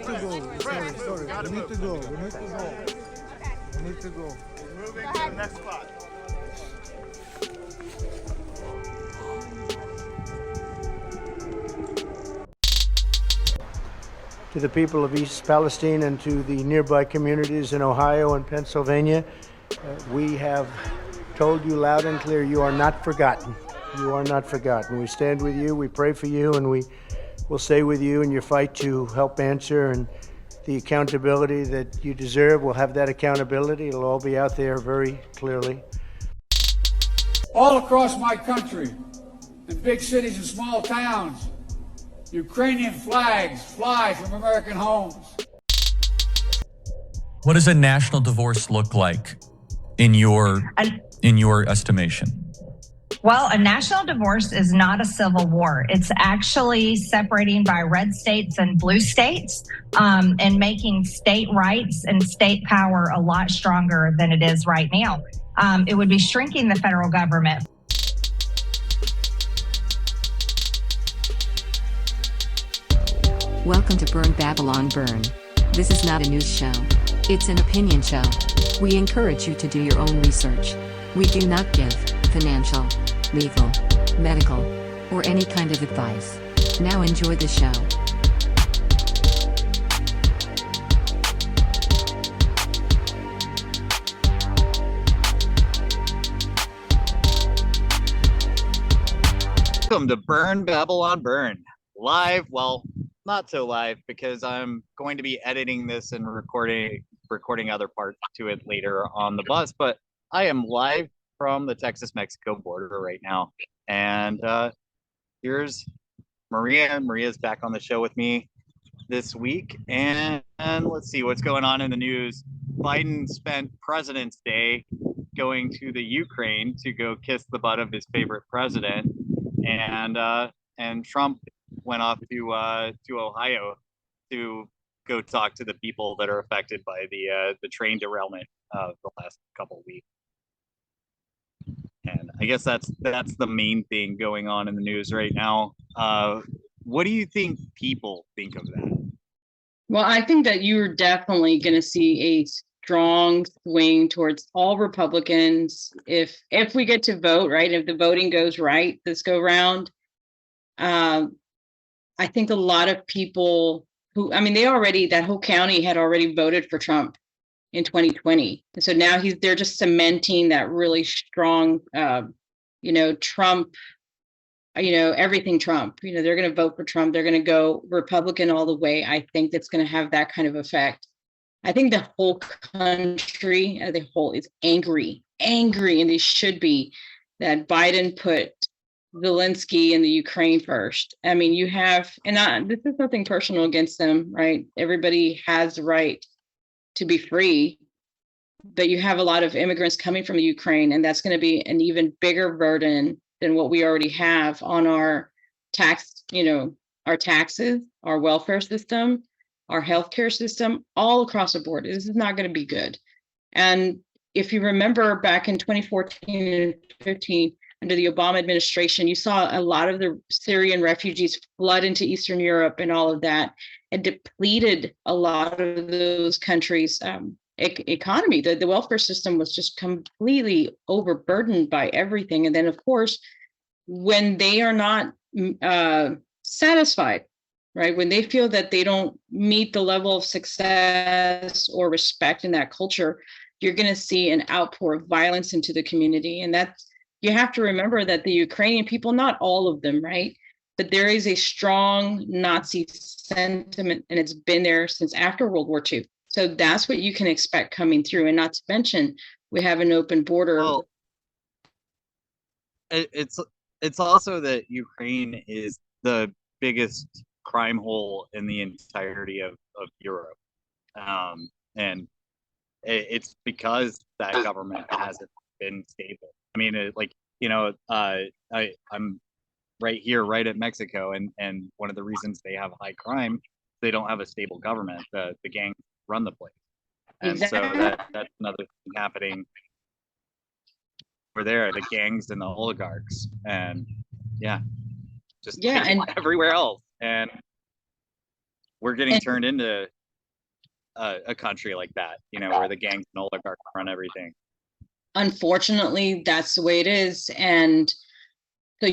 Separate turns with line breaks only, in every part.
to go. Sorry. We need to go. We need to go.
Moving to the next spot.
To the people of East Palestine and to the nearby communities in Ohio and Pennsylvania, we have told you loud and clear, you are not forgotten. You are not forgotten. We stand with you, we pray for you, and we will stay with you in your fight to help answer, and the accountability that you deserve. We'll have that accountability. It'll all be out there very clearly.
All across my country, in big cities and small towns, Ukrainian flags fly from American homes.
What does a national divorce look like in your estimation?
Well, a national divorce is not a civil war. It's actually separating by red states and blue states, and making state rights and state power a lot stronger than it is right now. It would be shrinking the federal government.
Welcome to Burn Babylon Burn. This is not a news show. It's an opinion show. We encourage you to do your own research. We do not give financial, legal, medical, or any kind of advice. Now enjoy the show.
Welcome to Burn Babylon Burn. Live, well, not so live because I'm going to be editing this and recording other parts to it later on the bus, but I am live from the Texas-Mexico border right now. And here's Maria. Maria's back on the show with me this week. And let's see what's going on in the news. Biden spent President's Day going to the Ukraine to go kiss the butt of his favorite president. And Trump went off to Ohio to go talk to the people that are affected by the train derailment of the last couple of weeks. And I guess that's the main thing going on in the news right now. What do you think people think of that?
Well, I think that you're definitely going to see a strong swing towards all Republicans if we get to vote, right? If the voting goes right this go round. I think a lot of people that whole county had already voted for Trump in 2020. And so now they're just cementing that really strong, Trump, everything Trump, they're going to vote for Trump. They're going to go Republican all the way. I think that's going to have that kind of effect. I think the whole country as a whole is angry, and they should be, that Biden put Zelensky and the Ukraine first. I mean, this is nothing personal against them, right? Everybody has the right to be free, but you have a lot of immigrants coming from the Ukraine, and that's going to be an even bigger burden than what we already have on our our taxes, our welfare system, our healthcare system, all across the board. This is not going to be good. And if you remember back in 2014 and 15, under the Obama administration, you saw a lot of the Syrian refugees flood into Eastern Europe and all of that, and depleted a lot of those countries' economy. The welfare system was just completely overburdened by everything. And then, of course, when they are not satisfied, right, when they feel that they don't meet the level of success or respect in that culture, you're going to see an outpour of violence into the community. And you have to remember that the Ukrainian people, not all of them, right, but there is a strong Nazi sentiment, and it's been there since after World War II. So that's what you can expect coming through. And not to mention, we have an open border.
Well, it's also that Ukraine is the biggest crime hole in the entirety of Europe. And it's because that government hasn't been stable. I mean, I'm right here, right at Mexico, and one of the reasons they have high crime, they don't have a stable government. The gangs run the place, and
Exactly.
so that's another thing happening over there. The gangs and the oligarchs, and just
and
everywhere else, and we're getting turned into a country like that, where the gangs and oligarchs run everything.
Unfortunately, that's the way it is. And so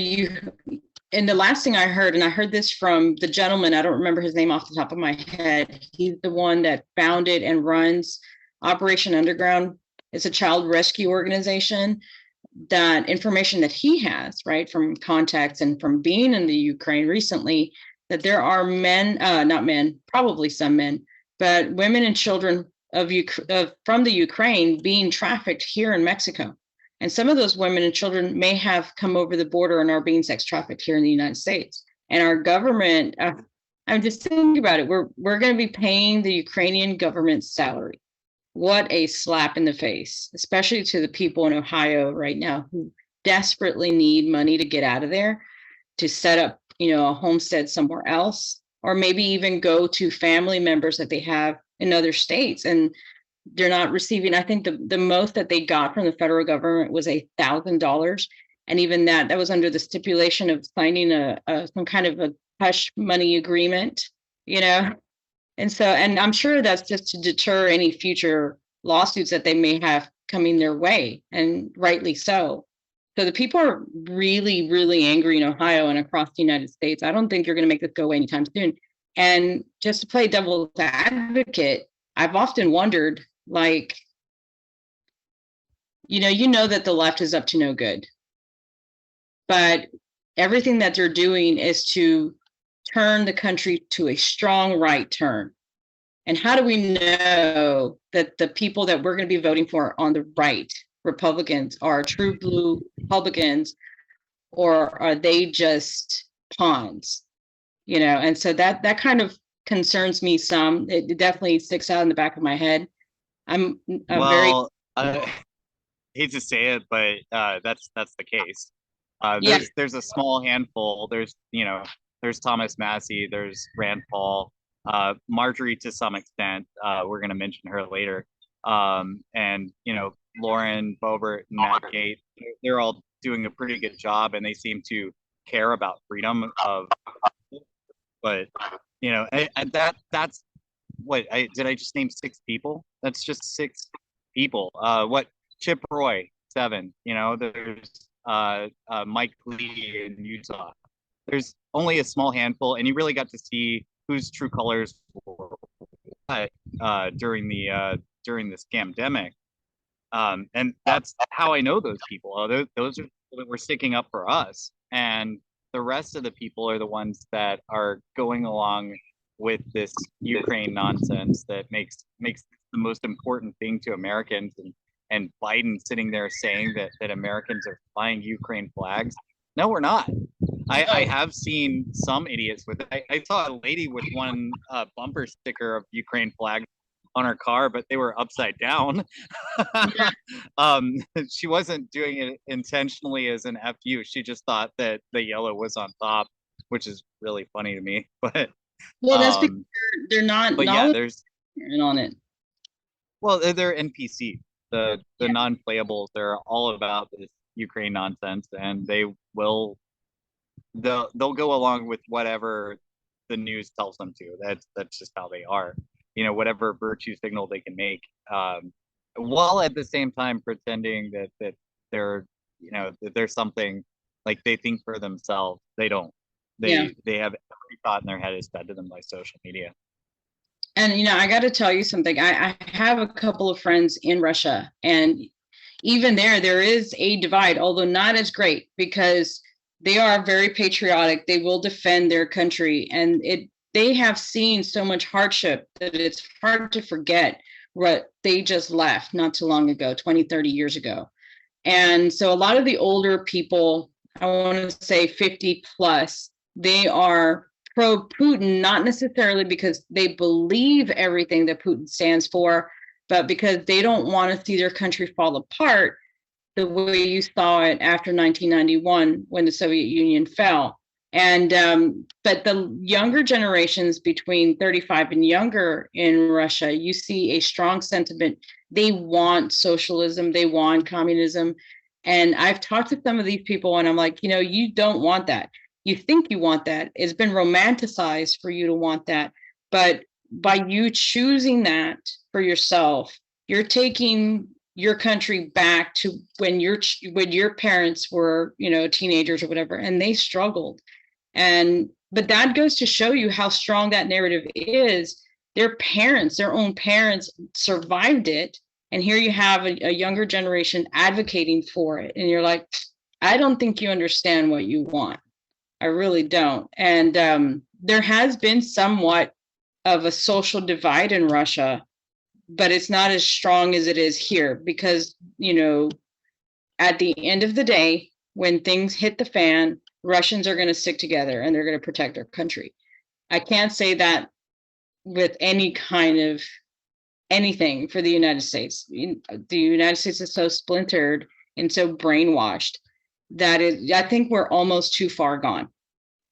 and the last thing I heard, and I heard this from the gentleman, I don't remember his name off the top of my head. He's the one that founded and runs Operation Underground. It's a child rescue organization. That information that he has, right, from contacts and from being in the Ukraine recently, that there are men, not men, probably some men, but women and children from the Ukraine being trafficked here in Mexico. And some of those women and children may have come over the border and are being sex trafficked here in the United States. And our government, I'm just thinking about it, we're going to be paying the Ukrainian government's salary. What a slap in the face, especially to the people in Ohio right now who desperately need money to get out of there, to set up, a homestead somewhere else, or maybe even go to family members that they have in other states. And they're not receiving, I think the most that they got from the federal government was $1,000. And even that was under the stipulation of signing some kind of a hush money agreement, And so, and I'm sure that's just to deter any future lawsuits that they may have coming their way, and rightly so. So the people are really, really angry in Ohio and across the United States. I don't think you're going to make this go away anytime soon. And just to play devil's advocate, I've often wondered, like, you know that the left is up to no good, but everything that they're doing is to turn the country to a strong right turn. And how do we know that the people that we're going to be voting for on the right, Republicans, are true blue Republicans, or are they just pawns? And so that kind of concerns me some. It definitely sticks out in the back of my head. I
hate to say it, but that's the case. There's a small handful. There's Thomas Massey, there's Rand Paul, Marjorie to some extent. We're going to mention her later. And Lauren Boebert and Matt Gaetz, they're all doing a pretty good job, and they seem to care about freedom of. But that's what did I just name 6 people? That's just 6 people. What Chip Roy, 7. There's Mike Lee in Utah. There's only a small handful, and you really got to see whose true colors were during the scamdemic. And that's how I know those people. Those are people that were sticking up for us, and the rest of the people are the ones that are going along with this Ukraine nonsense that makes the most important thing to Americans, and Biden sitting there saying that Americans are flying Ukraine flags. No, we're not. I have seen some idiots with it. I saw a lady with one bumper sticker of Ukraine flag on her car, but they were upside down. She wasn't doing it intentionally as an FU. She just thought that the yellow was on top, which is really funny to me. But
that's because they're not.
But yeah, there's
on it.
Well, they're NPC. The non-playables. They're all about this Ukraine nonsense, and they'll go along with whatever the news tells them to. That's just how they are. Whatever virtue signal they can make, while at the same time pretending that they're that there's something, like they think for themselves. They don't. They have every thought in their head is fed to them by social media.
And I got to tell you something. I have a couple of friends in Russia, and even there is a divide, although not as great, because they are very patriotic. They will defend their country, and they have seen so much hardship that it's hard to forget what they just left not too long ago, 20, 30 years ago. And so a lot of the older people, I want to say 50 plus, they are pro-Putin, not necessarily because they believe everything that Putin stands for, but because they don't want to see their country fall apart the way you saw it after 1991 when the Soviet Union fell. And but the younger generations between 35 and younger in Russia, you see a strong sentiment. They want socialism, they want communism. And I've talked to some of these people, and I'm like, you don't want that. You think you want that. It's been romanticized for you to want that. But by you choosing that for yourself, you're taking your country back to when your parents were, teenagers or whatever, and they struggled. But that goes to show you how strong that narrative is. Their own parents survived it. And here you have a younger generation advocating for it. And you're like, I don't think you understand what you want. I really don't. And there has been somewhat of a social divide in Russia, but it's not as strong as it is here because, at the end of the day, when things hit the fan, Russians are going to stick together and they're going to protect their country. I can't say that with any kind of anything for the United States. The United States is so splintered and so brainwashed that I think we're almost too far gone.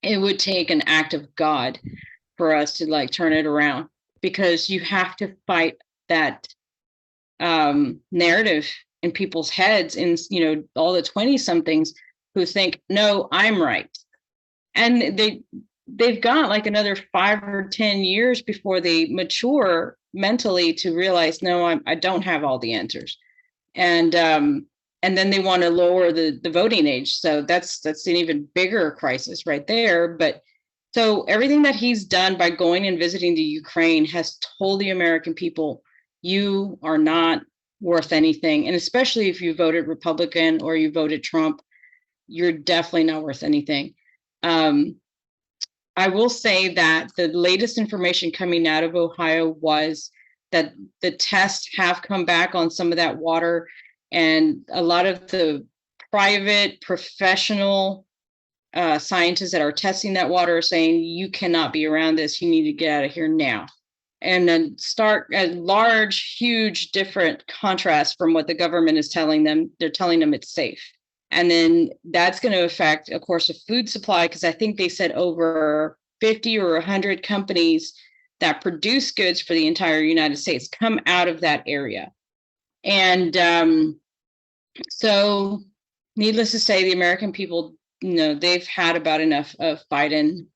It would take an act of God for us to turn it around, because you have to fight that narrative in people's heads, and all the 20 somethings who think, no, I'm right. And they've got another 5 or 10 years before they mature mentally to realize, no, I don't have all the answers. And then they want to lower the voting age. So that's an even bigger crisis right there. But so everything that he's done by going and visiting the Ukraine has told the American people, you are not worth anything. And especially if you voted Republican or you voted Trump, you're definitely not worth anything. I will say that the latest information coming out of Ohio was that the tests have come back on some of that water, and a lot of the private professional scientists that are testing that water are saying, you cannot be around this. You need to get out of here now. And then start a large, huge, different contrast from what the government is telling them. They're telling them it's safe. And then that's going to affect, of course, the food supply, because I think they said over 50 or 100 companies that produce goods for the entire United States come out of that area. And so needless to say, the American people, they've had about enough of Biden.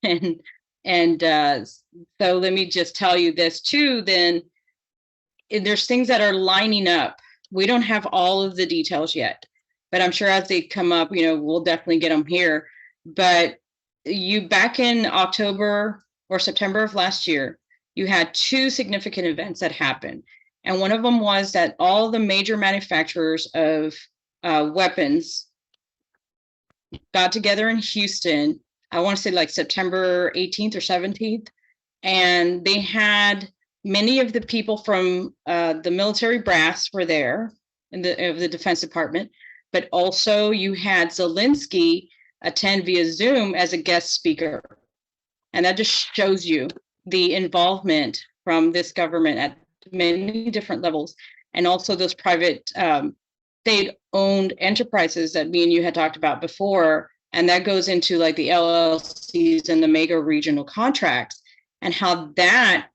And so let me just tell you this too, then there's things that are lining up. We don't have all of the details yet, but I'm sure as they come up, we'll definitely get them here. But back in October or September of last year, you had 2 significant events that happened. And one of them was that all the major manufacturers of weapons got together in Houston. I want to say September 18th or 17th. And they had many of the people from the military brass were there of the Defense Department, but also you had Zelensky attend via Zoom as a guest speaker. And that just shows you the involvement from this government at many different levels, and also those private state-owned enterprises that me and you had talked about before. And that goes into the LLCs and the mega regional contracts, and how that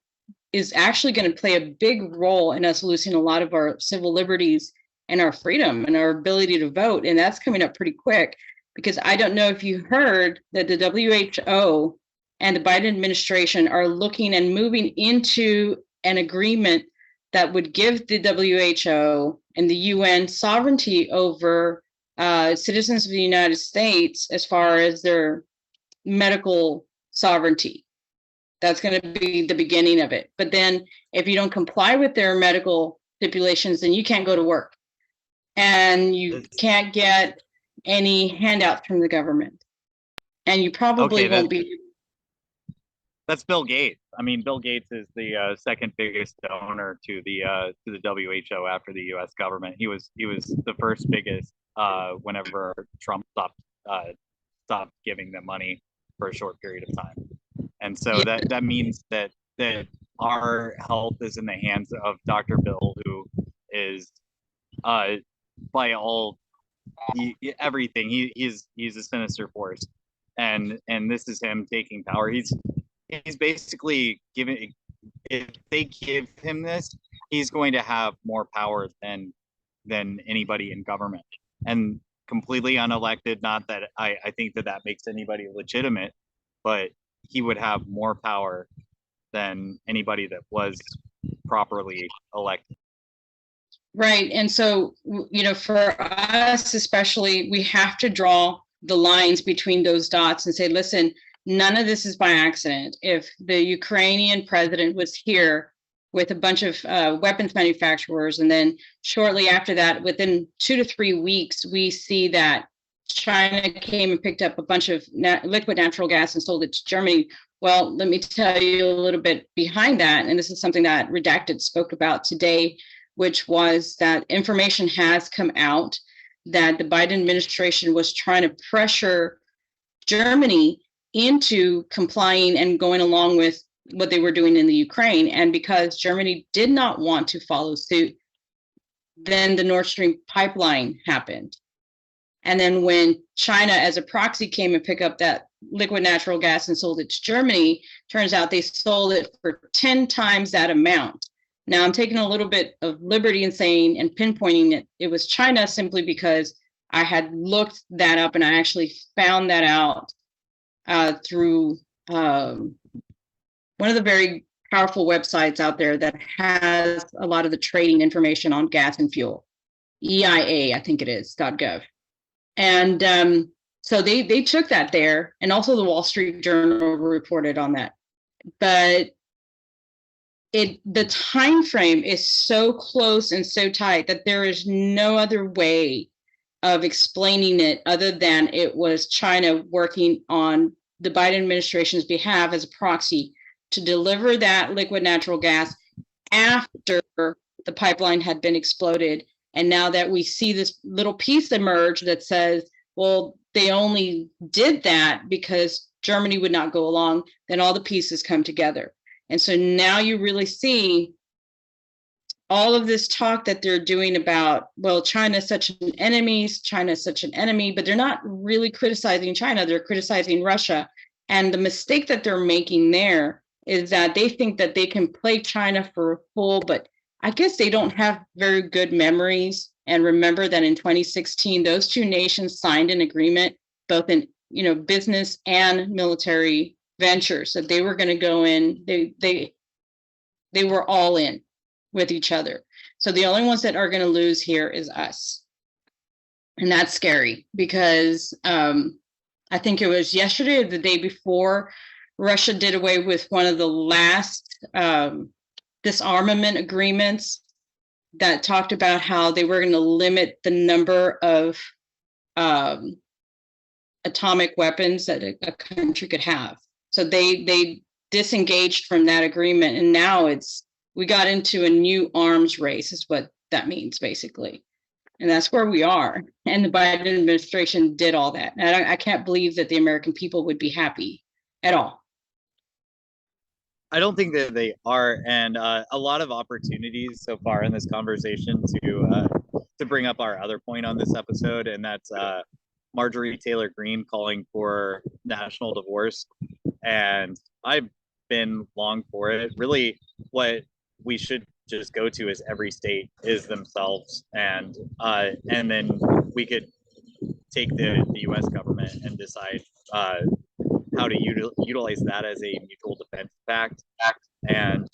is actually going to play a big role in us losing a lot of our civil liberties and our freedom and our ability to vote. And that's coming up pretty quick, because I don't know if you heard that the WHO and the Biden administration are looking and moving into an agreement that would give the WHO and the UN sovereignty over citizens of the United States as far as their medical sovereignty. That's going to be the beginning of it. But then if you don't comply with their medical stipulations, then you can't go to work. And you can't get any handouts from the government. And you probably won't be.
That's Bill Gates. I mean, Bill Gates is the second biggest donor to the WHO after the U.S. government. He was the first biggest whenever Trump stopped giving them money for a short period of time. And so that means that our health is in the hands of Dr. Bill, who is by all everything. He's a sinister force, and this is him taking power. He's basically giving. If they give him this, he's going to have more power than anybody in government, and completely unelected. Not that I think that makes anybody legitimate, but he would have more power than anybody that was properly elected.
Right. And so, for us especially, we have to draw the lines between those dots and say, listen, none of this is by accident. If the Ukrainian president was here with a bunch of weapons manufacturers, and then shortly after that, within 2 to 3 weeks, we see that China came and picked up a bunch of liquid natural gas and sold it to Germany. Well, let me tell you a little bit behind that. And this is something that Redacted spoke about today, which was that information has come out that the Biden administration was trying to pressure Germany into complying and going along with what they were doing in the Ukraine. And because Germany did not want to follow suit, then the Nord Stream pipeline happened. And then when China as a proxy came and picked up that liquid natural gas and sold it to Germany, turns out they sold it for 10 times that amount. Now I'm taking a little bit of liberty in saying and pinpointing that it was China simply because I had looked that up and I actually found that out through one of the very powerful websites out there that has a lot of the trading information on gas and fuel. EIA, I think it is, .gov. And so they took that there, and also the Wall Street Journal reported on that. But the time frame is so close and so tight that there is no other way of explaining it other than it was China working on the Biden administration's behalf as a proxy to deliver that liquid natural gas after the pipeline had been exploded. And now that we see this little piece emerge that says, well, they only did that because Germany would not go along, then all the pieces come together. And so now you really see all of this talk that they're doing about, well, China's such an enemy, but they're not really criticizing China, they're criticizing Russia. And the mistake that they're making there is that they think that they can play China for a fool, but I guess they don't have very good memories. And remember that in 2016, those two nations signed an agreement, both in business and military ventures, that they were going to go in. They were all in with each other. So the only ones that are going to lose here is us. And that's scary because I think it was yesterday or the day before, Russia did away with one of the last disarmament agreements that talked about how they were going to limit the number of atomic weapons that a country could have. So they disengaged from that agreement, and now we got into a new arms race is what that means basically. And that's where we are. And the Biden administration did all that. And I can't believe that the American people would be happy at all.
I don't think that they are, and a lot of opportunities so far in this conversation to bring up our other point on this episode, and that's Marjorie Taylor Greene calling for national divorce, and I've been long for it. Really, what we should just go to is every state is themselves, and then we could take the U.S. government and decide how to utilize that as a mutual defense pact, and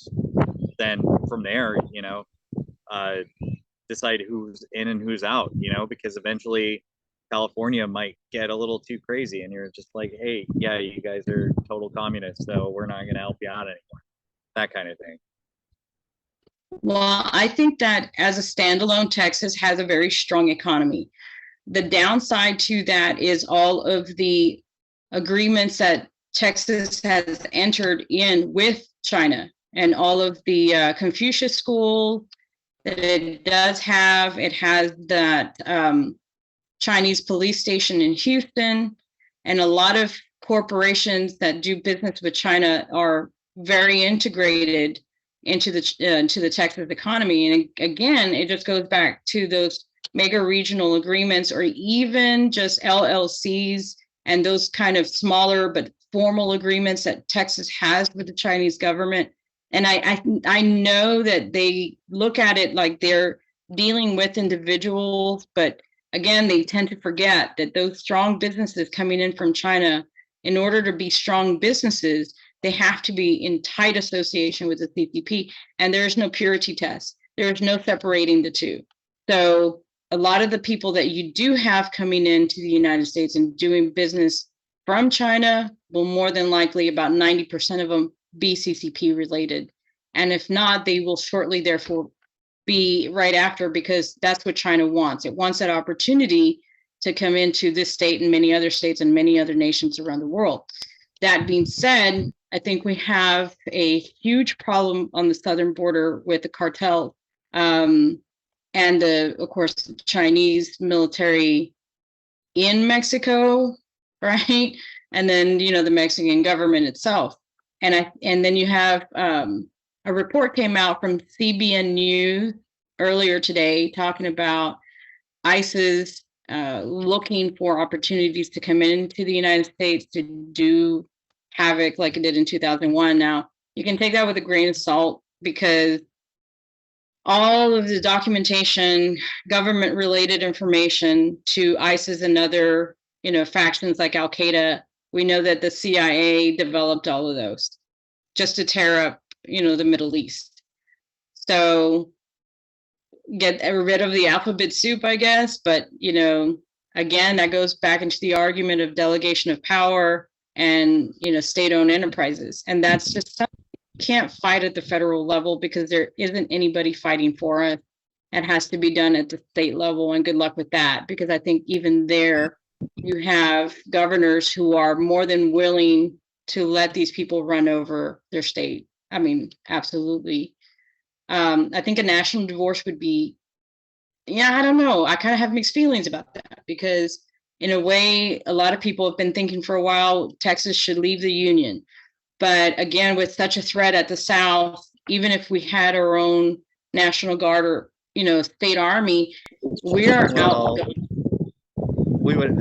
then from there, decide who's in and who's out, because eventually California might get a little too crazy and you're just like, hey, yeah, you guys are total communists, so we're not going to help you out anymore. That kind of thing.
Well, I think that as a standalone, Texas has a very strong economy. The downside to that is all of the agreements that Texas has entered in with China and all of the Confucius School that it does have. It has that Chinese police station in Houston, and a lot of corporations that do business with China are very integrated into the Texas economy. And again, it just goes back to those mega regional agreements, or even just LLCs and those kind of smaller but formal agreements that Texas has with the Chinese government. And I know that they look at it like they're dealing with individuals, but again, they tend to forget that those strong businesses coming in from China, in order to be strong businesses, they have to be in tight association with the CCP, and there is no purity test. There is no separating the two. So a lot of the people that you do have coming into the United States and doing business from China will more than likely, about 90% of them, be CCP related. And if not, they will shortly therefore be right after, because that's what China wants. It wants that opportunity to come into this state and many other states and many other nations around the world. That being said, I think we have a huge problem on the southern border with the cartel, and of course, Chinese military in Mexico, right? And then, the Mexican government itself. And then you have a report came out from CBN News earlier today talking about ISIS looking for opportunities to come into the United States to do havoc like it did in 2001. Now, you can take that with a grain of salt, because all of the documentation, government-related information to ISIS and other, factions like Al-Qaeda, we know that the CIA developed all of those just to tear up, the Middle East. So get rid of the alphabet soup, I guess. But, again, that goes back into the argument of delegation of power and, state-owned enterprises. And that's just something you can't fight at the federal level, because there isn't anybody fighting for us. It has to be done at the state level, and good luck with that, because I think even there you have governors who are more than willing to let these people run over their state. I mean, absolutely. I think a national divorce would be, I don't know. I kind of have mixed feelings about that, because in a way, a lot of people have been thinking for a while, Texas should leave the Union. But again, with such a threat at the South, even if we had our own National Guard or, state army, we are out.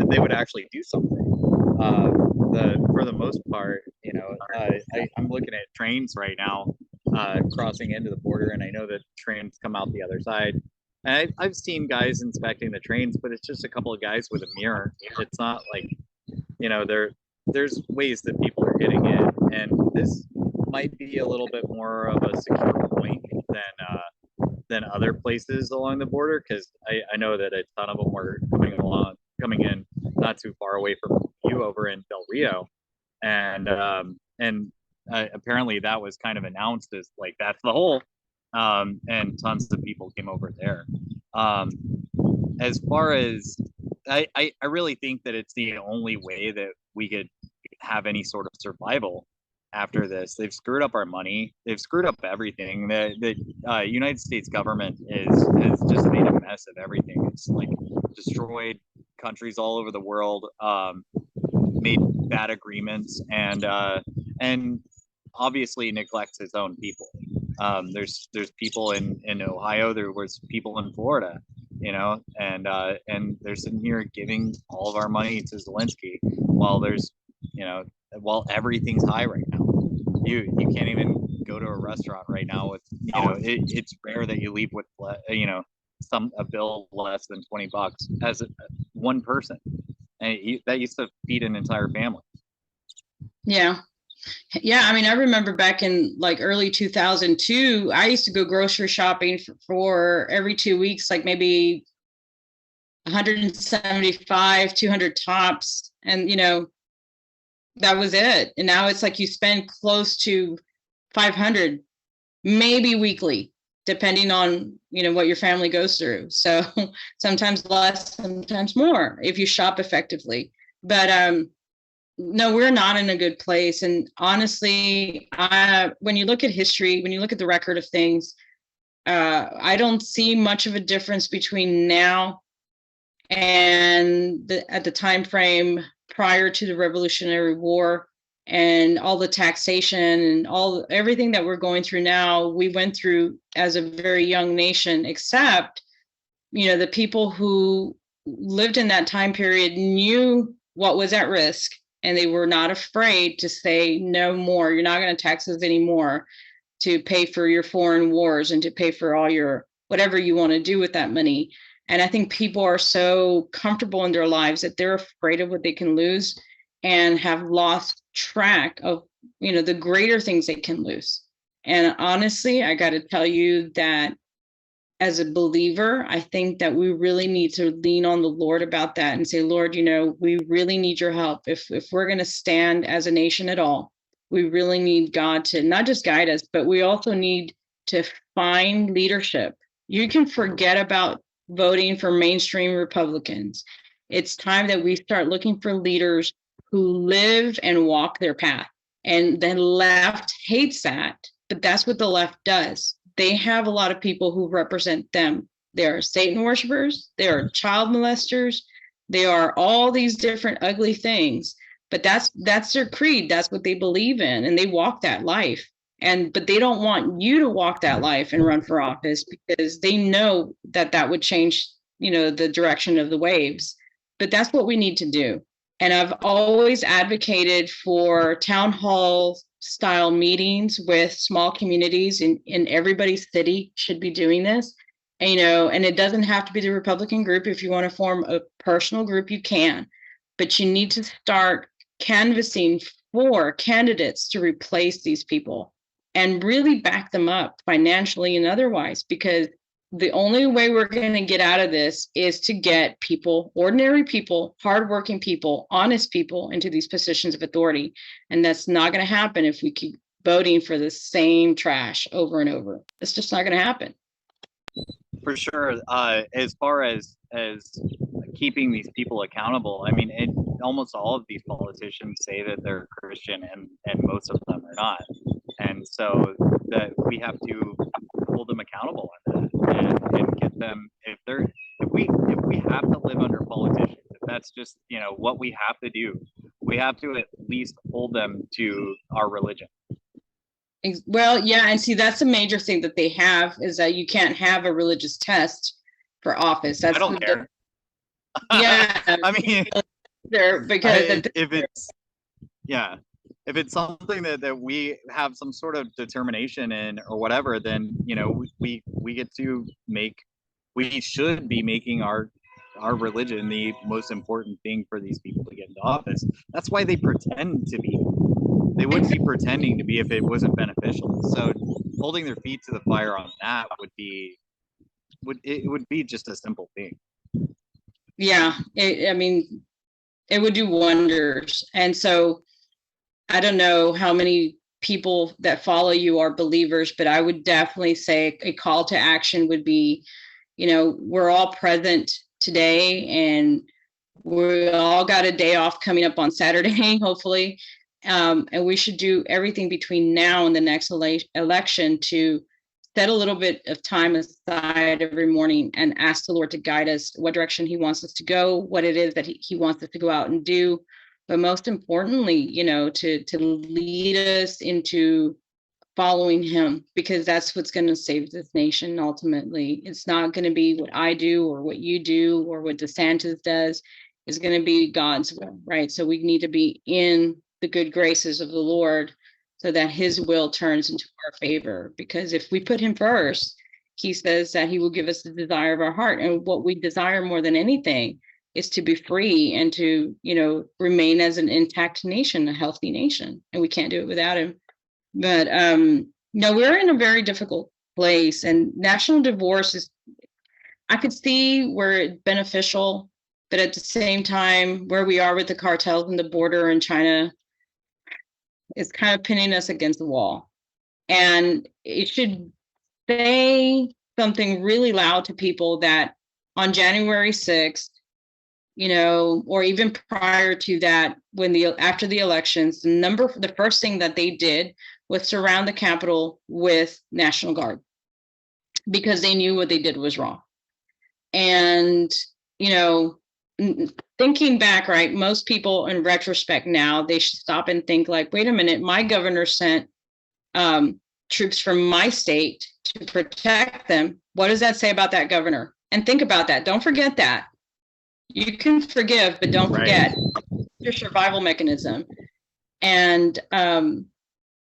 They would actually do something. For the most part, I'm looking at trains right now crossing into the border, and I know that trains come out the other side. And I've seen guys inspecting the trains, but it's just a couple of guys with a mirror. It's not like, there's ways that people are getting in, and this might be a little bit more of a secure point than other places along the border, because I know that a ton of them were coming in not too far away from you over in Del Rio, and apparently that was kind of announced as like, that's the hole, and tons of people came over there. As far as I really think that it's the only way that we could have any sort of survival after this. They've screwed up our money. They've screwed up everything. The United States government has just made a mess of everything. It's like destroyed countries all over the world, made bad agreements, and obviously neglects its own people. There's people in Ohio. There was people in Florida, and they're sitting here giving all of our money to Zelensky while while everything's high right now. You can't even go to a restaurant right now with, it's rare that you leave with, a bill less than $20 as one person, and that used to feed an entire family.
Yeah. I mean, I remember back in like early 2002, I used to go grocery shopping for every 2 weeks, like maybe 175, 200 tops. And, that was it. And now it's like you spend close to 500, maybe weekly, depending on, what your family goes through. So sometimes less, sometimes more if you shop effectively. But no, we're not in a good place. And honestly, when you look at history, when you look at the record of things, I don't see much of a difference between now and at the time frame prior to the Revolutionary War, and all the taxation and everything that we're going through now, we went through as a very young nation, except, the people who lived in that time period knew what was at risk, and they were not afraid to say, no more, you're not going to tax us anymore, to pay for your foreign wars and to pay for all your whatever you want to do with that money. And I think people are so comfortable in their lives that they're afraid of what they can lose, and have lost track of the greater things they can lose. And honestly, I got to tell you that as a believer, I think that we really need to lean on the Lord about that and say, Lord, we really need your help. If we're going to stand as a nation at all, we really need God to not just guide us, but we also need to find leadership. You can forget about voting for mainstream Republicans. It's time that we start looking for leaders who live and walk their path. And the left hates that, but that's what the left does. They have a lot of people who represent them. They are Satan worshipers. They are child molesters. They are all these different ugly things. But that's their creed. That's what they believe in, and they walk that life. But they don't want you to walk that life and run for office because they know that would change, the direction of the waves. But that's what we need to do. And I've always advocated for town hall style meetings with small communities in everybody's city should be doing this. And it doesn't have to be the Republican group. If you want to form a personal group, you can, but you need to start canvassing for candidates to replace these people and really back them up financially and otherwise, because the only way we're going to get out of this is to get people, ordinary people, hardworking people, honest people into these positions of authority. And that's not going to happen if we keep voting for the same trash over and over. It's just not going to happen.
For sure. As far as keeping these people accountable, I mean, almost all of these politicians say that they're Christian, and most of them are not. And so that we have to hold them accountable on that and get them, if we have to live under politicians, if that's just what we have to do, we have to at least hold them to our religion.
Well, yeah, and see, that's a major thing that they have, is that you can't have a religious test for office. That's
I don't care.
Yeah,
I mean,
because
if it's something that we have some sort of determination in or whatever, then we get to we should be making our religion the most important thing for these people to get into office. That's why they pretend to be. They wouldn't be pretending to be if it wasn't beneficial. So holding their feet to the fire on that would be just a simple thing.
Yeah, it would do wonders. And so I don't know how many people that follow you are believers, but I would definitely say a call to action would be, we're all present today, and we all got a day off coming up on Saturday, hopefully. And we should do everything between now and the next election to set a little bit of time aside every morning and ask the Lord to guide us, what direction he wants us to go, what it is that he wants us to go out and do. But most importantly, to lead us into following him, because that's what's going to save this nation ultimately. It's not going to be what I do or what you do or what DeSantis does. It's going to be God's will, right? So we need to be in the good graces of the Lord so that his will turns into our favor. Because if we put him first, he says that he will give us the desire of our heart. And what we desire more than anything is to be free and to, remain as an intact nation, a healthy nation. And we can't do it without him. But no, we're in a very difficult place, and national divorce is, I could see where it's beneficial, but at the same time, where we are with the cartels and the border in China, it's kind of pinning us against the wall. And it should say something really loud to people that on January 6th, or even prior to that, after the elections, the first thing that they did was surround the Capitol with National Guard, because they knew what they did was wrong. And, thinking back, right, most people in retrospect now, they should stop and think like, wait a minute, my governor sent troops from my state to protect them. What does that say about that governor? And think about that. Don't forget that. You can forgive, but don't forget your survival mechanism. And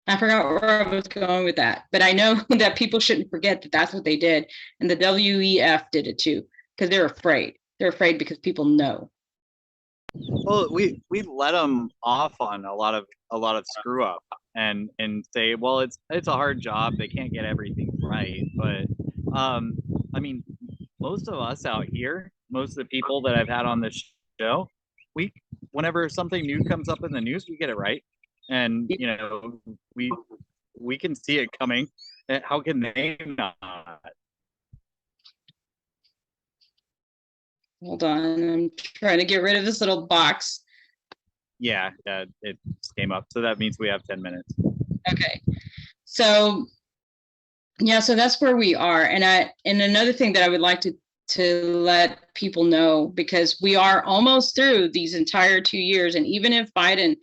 I forgot where I was going with that, but I know that people shouldn't forget that that's what they did. And the WEF did it too, because they're afraid. They're afraid because people know.
Well, we let them off on a lot of screw up. and say, well, it's a hard job. They can't get everything right. But I mean, most of us out here, most of the people that I've had on this show, we whenever something new comes up in the news, we get it right. And we can see it coming. How can they not?
Hold on, I'm trying to get rid of this little box.
Yeah, it just came up. So that means we have 10 minutes.
Okay. So yeah, so that's where we are. And another thing that I would like to let people know, because we are almost through these entire 2 years. And even if Biden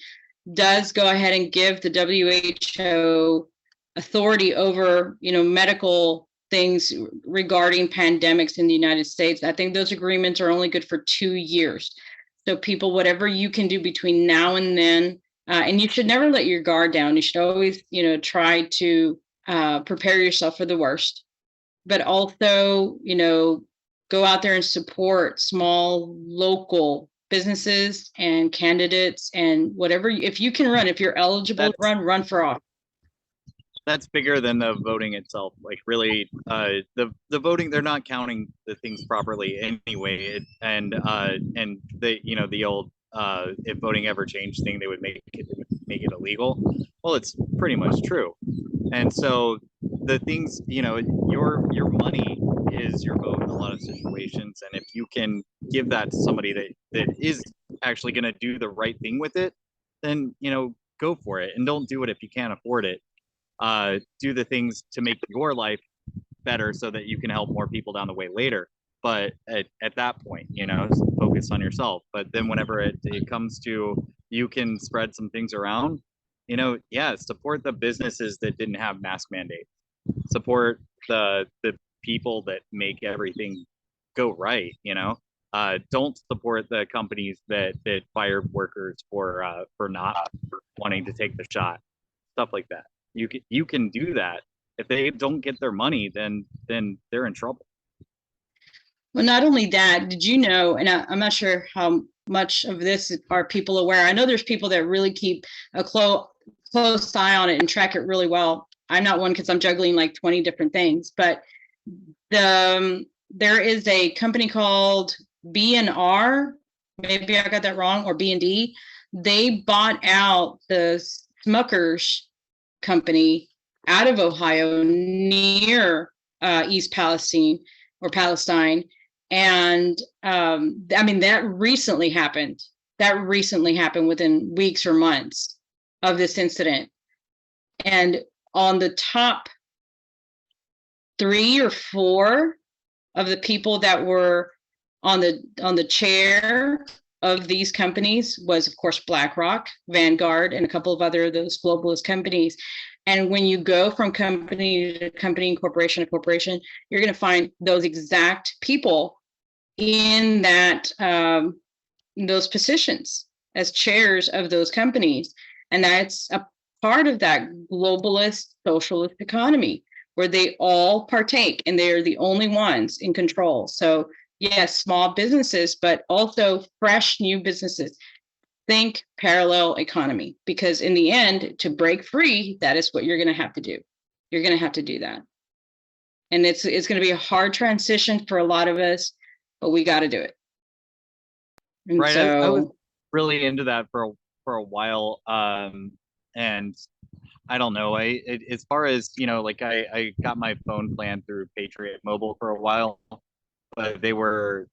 does go ahead and give the WHO authority over, medical things regarding pandemics in the United States, I think those agreements are only good for 2 years. So people, whatever you can do between now and then, and you should never let your guard down. You should always, try to prepare yourself for the worst, but also, go out there and support small local businesses and candidates and whatever. If you can run, if you're eligible to run for office.
That's bigger than the voting itself. Like really, the voting, they're not counting the things properly anyway. And the old if voting ever changed thing, they would make it illegal. Well, it's pretty much true. And so the things, your money is your vote in a lot of situations. And if you can give that to somebody that is actually going to do the right thing with it, then go for it. And don't do it if you can't afford it. Do the things to make your life better so that you can help more people down the way later. But at that point, focus on yourself. But then whenever it comes to you can spread some things around, support the businesses that didn't have mask mandates. Support the people that make everything go right. Don't support the companies that fire workers for not wanting to take the shot. Stuff like that. You can do that. If they don't get their money, then they're in trouble.
Well, not only that, did you know, and I'm not sure how much of this are people aware. I know there's people that really keep a close eye on it and track it really well. I'm not one because I'm juggling like 20 different things, but there is a company called B&R, maybe I got that wrong, or B&D. They bought out the Smuckers company out of Ohio near East Palestine. And that recently happened. That recently happened within weeks or months of this incident. And on the top 3 or 4 of the people that were on the chair of these companies was, of course, BlackRock, Vanguard, and a couple of other of those globalist companies. And when you go from company to company, corporation to corporation, you're going to find those exact people in that those positions as chairs of those companies. And that's a part of that globalist socialist economy where they all partake and they're the only ones in control. So yes, small businesses, but also fresh new businesses. Think parallel economy, because in the end, to break free, that is what you're going to have to do. You're going to have to do that. And it's going to be a hard transition for a lot of us, but we got to do it. And
right.
So,
I was really into that for a while. And I don't know. As far as, I got my phone plan through Patriot Mobile for a while, but they were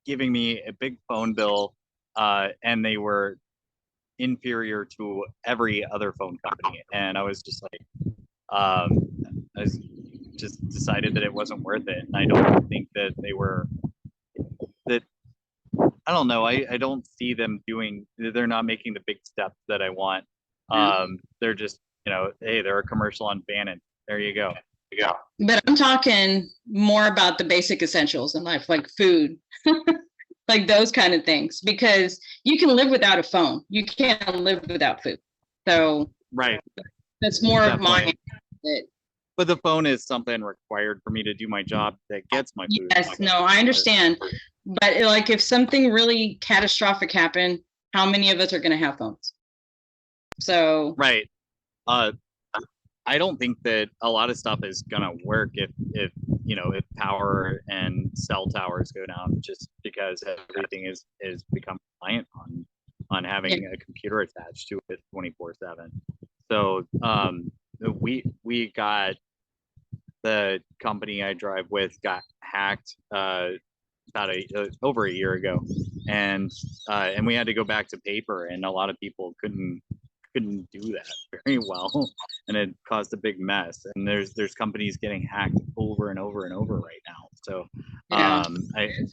giving me a big phone bill. And they were inferior to every other phone company. And I was just like, I just decided that it wasn't worth it. And I don't think that I don't know. I don't see them they're not making the big steps that I want. They're just, hey, they're a commercial on Bannon. There you go.
But I'm talking more about the basic essentials in life, like food. Like those kind of things, because you can live without a phone. You can't live without food. So
right.
That's more of my.
But the phone is something required for me to do my job that gets my food.
Yes, no, I understand. But like if something really catastrophic happened, how many of us are going to have phones? So
Right. Uh, I don't think that a lot of stuff is gonna work if you know if power and cell towers go down, just because everything is become reliant on having a computer attached to it 24/7. So we got the company I drive with got hacked about over a year ago, and we had to go back to paper, and a lot of people couldn't do that very well, and it caused a big mess. And there's companies getting hacked over and over and over right now. So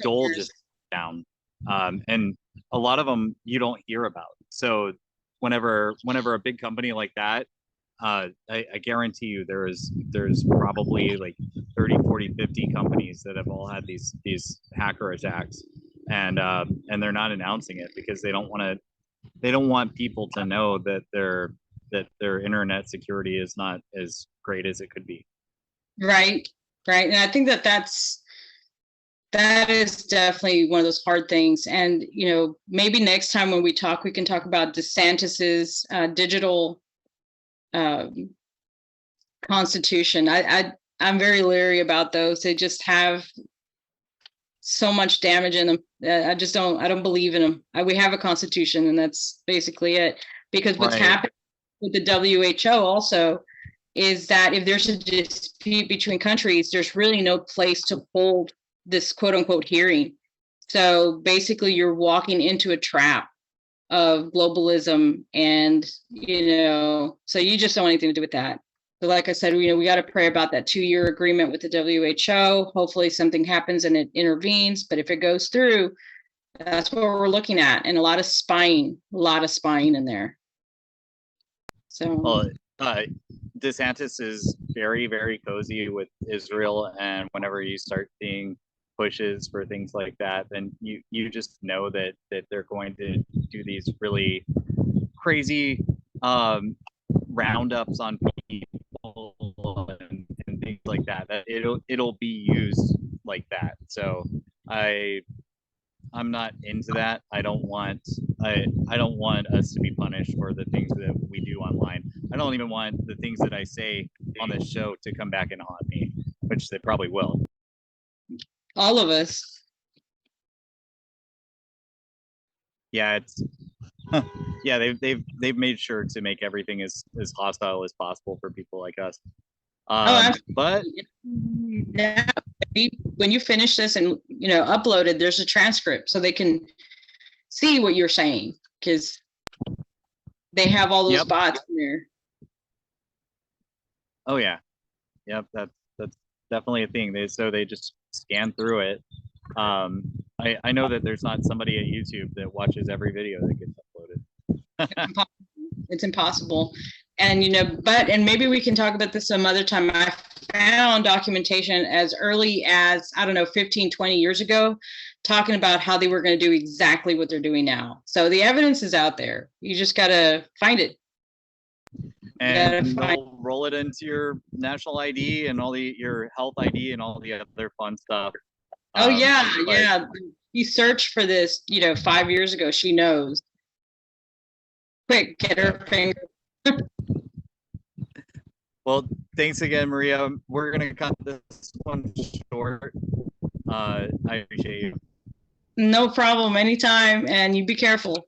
Dole just down, and a lot of them you don't hear about. So whenever a big company like that, I guarantee you there's probably like 30, 40, 50 companies that have all had these hacker attacks, and they're not announcing it because they don't want people to know that their internet security is not as great as it could be.
Right. And I think that is definitely one of those hard things. And, maybe next time when we talk, we can talk about DeSantis's digital constitution. I'm very leery about those. They just have so much damage in them. I don't believe in them. We have a constitution, and that's basically it. Because what's happening with the WHO also is that if there's a dispute between countries, there's really no place to hold this quote unquote hearing. So basically you're walking into a trap of globalism, and so you just don't want anything to do with that. So like I said, we got to pray about that 2-year agreement with the WHO. Hopefully something happens and it intervenes, but if it goes through, that's what we're looking at. And a lot of spying in there. So
DeSantis is very, very cozy with Israel, and whenever you start seeing pushes for things like that, then you just know that they're going to do these really crazy roundups on people and things like that. That it'll be used like that. So I'm not into that. I don't want us to be punished for the things that we do online. I don't even want the things that I say on this show to come back and haunt me, which they probably will.
All of us.
Yeah, it's yeah, they've made sure to make everything as hostile as possible for people like us. But
now, when you finish this and upload it, there's a transcript so they can see what you're saying, because they have all those bots in there.
Oh yeah, yep, that's definitely a thing. They just scan through it. I know that there's not somebody at YouTube that watches every video that gets uploaded.
It's impossible. And and maybe we can talk about this some other time. I found documentation as early as 15, 20 years ago, talking about how they were going to do exactly what they're doing now. So the evidence is out there. You just got to find it.
And they'll roll it into your national ID and your health ID and all the other fun stuff.
Oh yeah. You searched for this, 5 years ago. She knows. Quick, get her finger.
Well, thanks again, Maria. We're gonna cut this one short. I appreciate you.
No problem. Anytime, and you be careful.